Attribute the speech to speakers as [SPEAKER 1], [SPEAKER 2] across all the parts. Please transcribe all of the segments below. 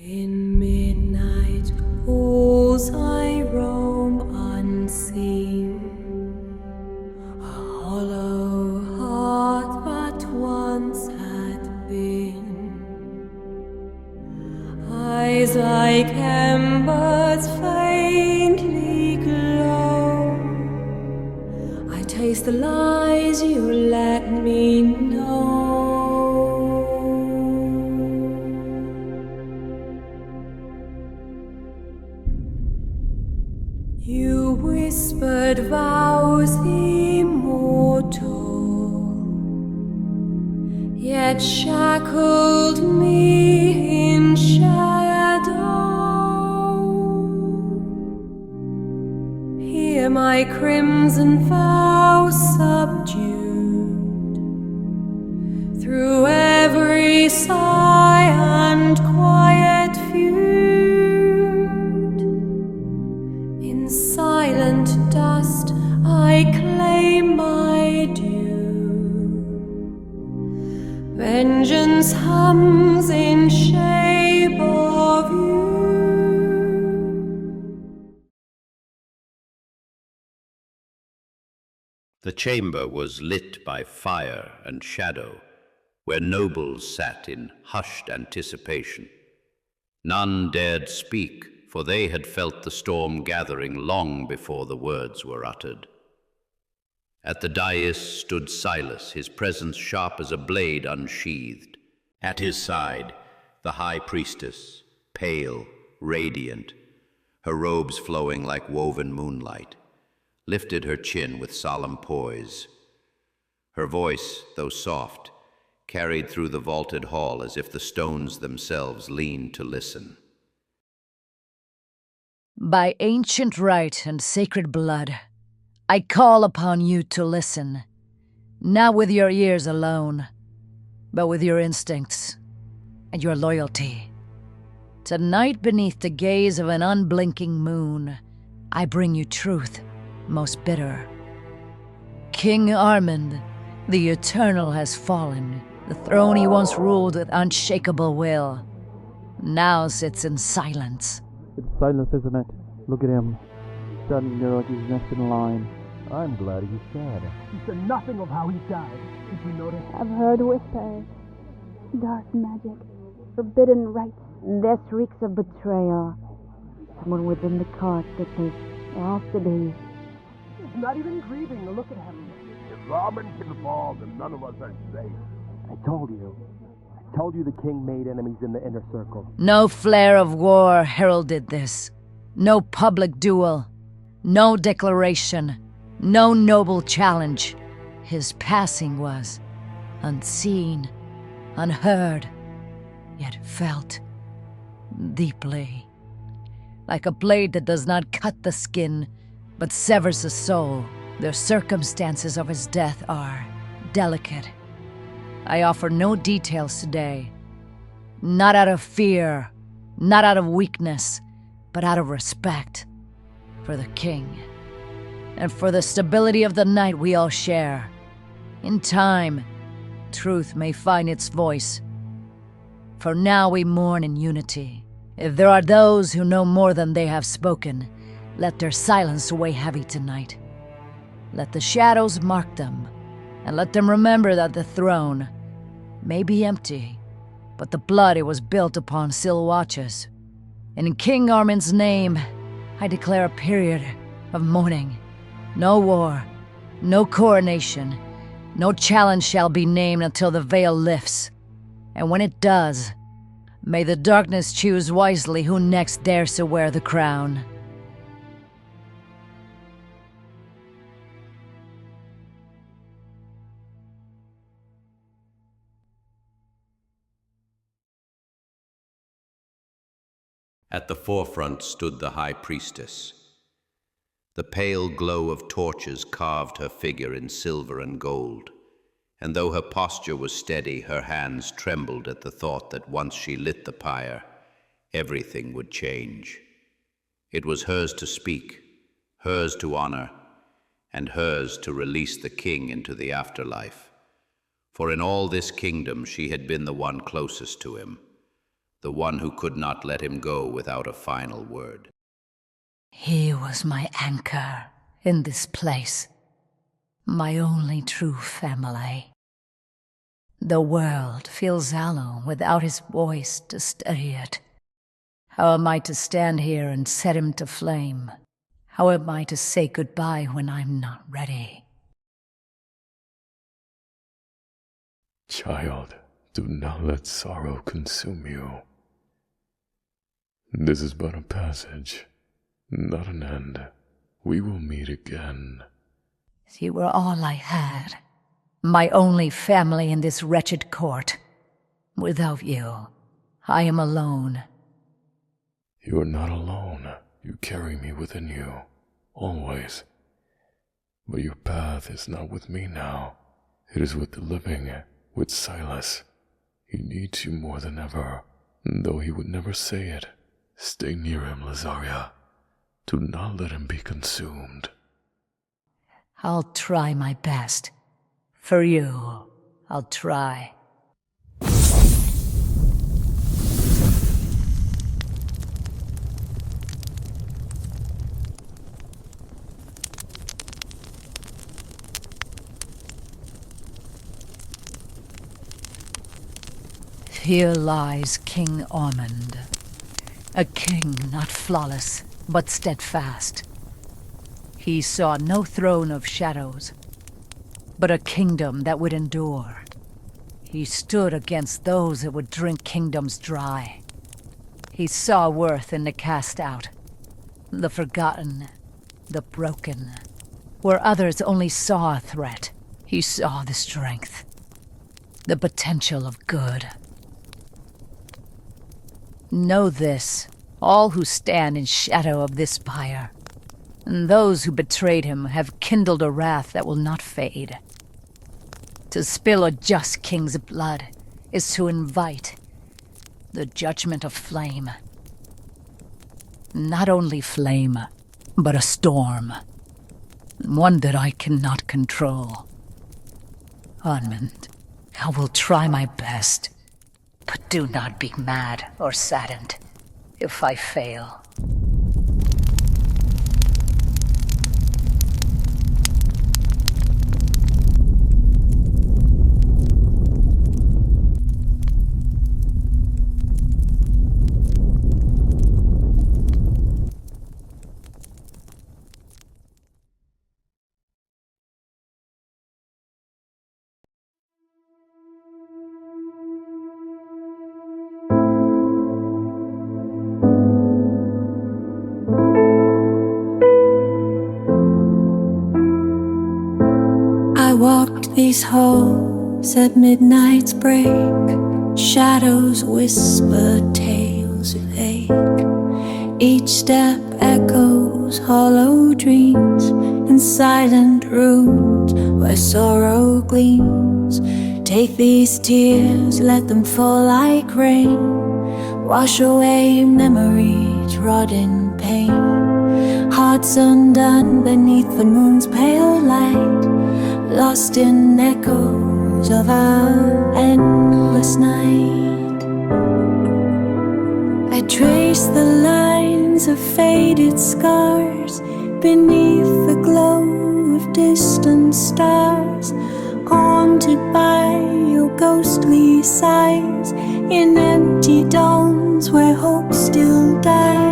[SPEAKER 1] In midnight pools I roam unseen, a hollow heart but once had been. Eyes like embers faintly glow. I taste the lies you let me know. You whispered vows immortal, yet shackled me in shadow. Hear my crimson vows subdued, through every sigh and quiet feud. In silent dust I claim my due. Vengeance hums in shape of you.
[SPEAKER 2] The chamber was lit by fire and shadow, where nobles sat in hushed anticipation. None dared speak, for they had felt the storm gathering long before the words were uttered. At the dais stood Sylas, his presence sharp as a blade unsheathed. At his side, the high priestess, pale, radiant, her robes flowing like woven moonlight, lifted her chin with solemn poise. Her voice, though soft, carried through the vaulted hall as if the stones themselves leaned to listen.
[SPEAKER 3] By ancient right and sacred blood, I call upon you to listen, not with your ears alone, but with your instincts and your loyalty. Tonight, beneath the gaze of an unblinking moon, I bring you truth most bitter. King Armand, the Eternal, has fallen. The throne he once ruled with unshakable will now sits in silence.
[SPEAKER 4] It's silence, isn't it? Look at him, standing there like he's next in line. I'm glad he's sad.
[SPEAKER 5] He said nothing of how he died. Did you notice?
[SPEAKER 6] I've heard whispers, dark magic, forbidden rites. This reeks of betrayal. Someone within the court dictates it has to be.
[SPEAKER 5] He's not even grieving. Look at him.
[SPEAKER 7] If Armand can fall, then none of us are safe.
[SPEAKER 4] I told you the king made enemies in the inner circle.
[SPEAKER 3] No flare of war heralded this. No public duel. No declaration. No noble challenge. His passing was unseen, unheard, yet felt deeply. Like a blade that does not cut the skin, but severs the soul. The circumstances of his death are delicate. I offer no details today. Not out of fear, not out of weakness, but out of respect for the king and for the stability of the night we all share. In time, truth may find its voice. For now we mourn in unity. If there are those who know more than they have spoken, let their silence weigh heavy tonight. Let the shadows mark them, and let them remember that the throne may be empty, but the blood it was built upon still watches. And in King Armand's name, I declare a period of mourning. No war, no coronation, no challenge shall be named until the veil lifts. And when it does, may the darkness choose wisely who next dares to wear the crown.
[SPEAKER 2] At the forefront stood the high priestess. The pale glow of torches carved her figure in silver and gold, and though her posture was steady, her hands trembled at the thought that once she lit the pyre, everything would change. It was hers to speak, hers to honor, and hers to release the king into the afterlife. For in all this kingdom she had been the one closest to him, the one who could not let him go without a final word.
[SPEAKER 3] He was my anchor in this place, my only true family. The world feels hollow without his voice to steady it. How am I to stand here and set him to flame? How am I to say goodbye when I'm not ready?
[SPEAKER 8] Child, do not let sorrow consume you. This is but a passage, not an end. We will meet again.
[SPEAKER 3] You were all I had, my only family in this wretched court. Without you, I am alone.
[SPEAKER 8] You are not alone. You carry me within you, always. But your path is not with me now. It is with the living, with Sylas. He needs you more than ever, though he would never say it. Stay near him, Lazaria. Do not let him be consumed.
[SPEAKER 3] I'll try my best. For you, I'll try. Here lies King Ormond, a king not flawless, but steadfast. He saw no throne of shadows, but a kingdom that would endure. He stood against those that would drink kingdoms dry. He saw worth in the cast out, the forgotten, the broken. Where others only saw a threat, he saw the strength, the potential of good. Know this, all who stand in shadow of this pyre, and those who betrayed him have kindled a wrath that will not fade. To spill a just king's blood is to invite the judgment of flame. Not only flame, but a storm, one that I cannot control. Ormond, I will try my best. But do not be mad or saddened if I fail.
[SPEAKER 1] I walked these halls at midnight's break. Shadows whisper tales of ache. Each step echoes hollow dreams in silent rooms where sorrow gleams. Take these tears, let them fall like rain. Wash away memories wrought in pain. Hearts undone beneath the moon's pale light, lost in echoes of our endless night. I trace the lines of faded scars beneath the glow of distant stars, haunted by your ghostly sighs in empty dawns where hope still dies.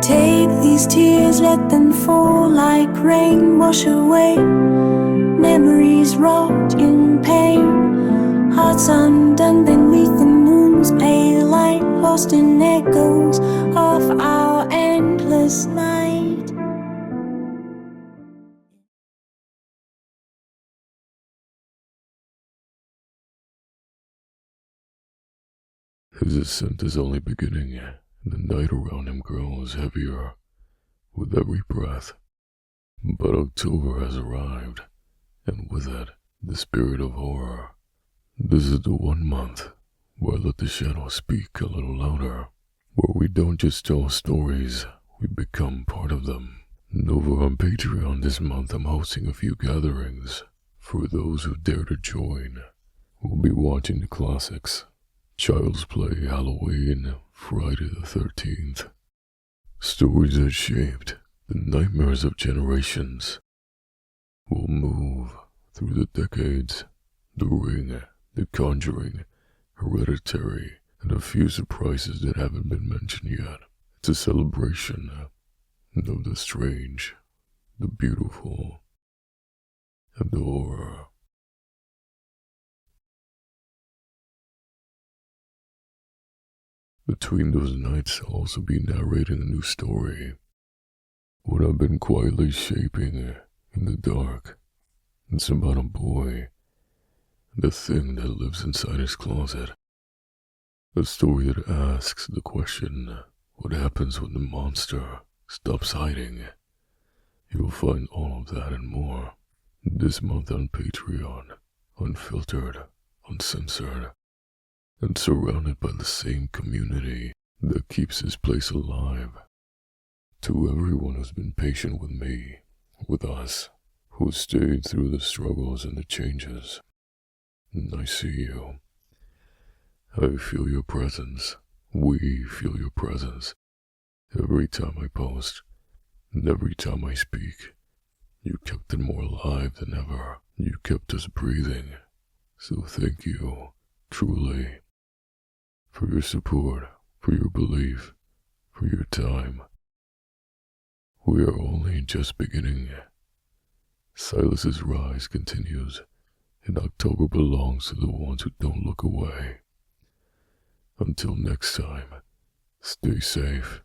[SPEAKER 1] Take these tears, let them fall like rain. Wash away memories wrought in pain. Hearts undone beneath the moon's pale light, lost in echoes of our endless night.
[SPEAKER 8] His ascent is only beginning, and the night around him grows heavier with every breath. But October has arrived, and with it, the spirit of horror. This is the 1 month where I let the shadows speak a little louder, where we don't just tell stories, we become part of them. And over on Patreon this month, I'm hosting a few gatherings for those who dare to join. We'll be watching the classics: Child's Play, Halloween, Friday the 13th. Stories that shaped the nightmares of generations. We'll move through the decades: The Ring, The Conjuring, Hereditary, and a few surprises that haven't been mentioned yet. It's a celebration of the strange, the beautiful, and the horror. Between those nights, I'll also be narrating a new story, what I've been quietly shaping in the dark. It's about a boy, the thing that lives inside his closet. A story that asks the question, what happens when the monster stops hiding? You'll find all of that and more this month on Patreon, unfiltered, uncensored, and surrounded by the same community that keeps this place alive. To everyone who's been patient with me, with us, who stayed through the struggles and the changes, I see you. I feel your presence. We feel your presence. Every time I post, and every time I speak, you kept it more alive than ever. You kept us breathing. So thank you, truly, for your support, for your belief, for your time. We are only just beginning. Sylas's rise continues, and October belongs to the ones who don't look away. Until next time, stay safe.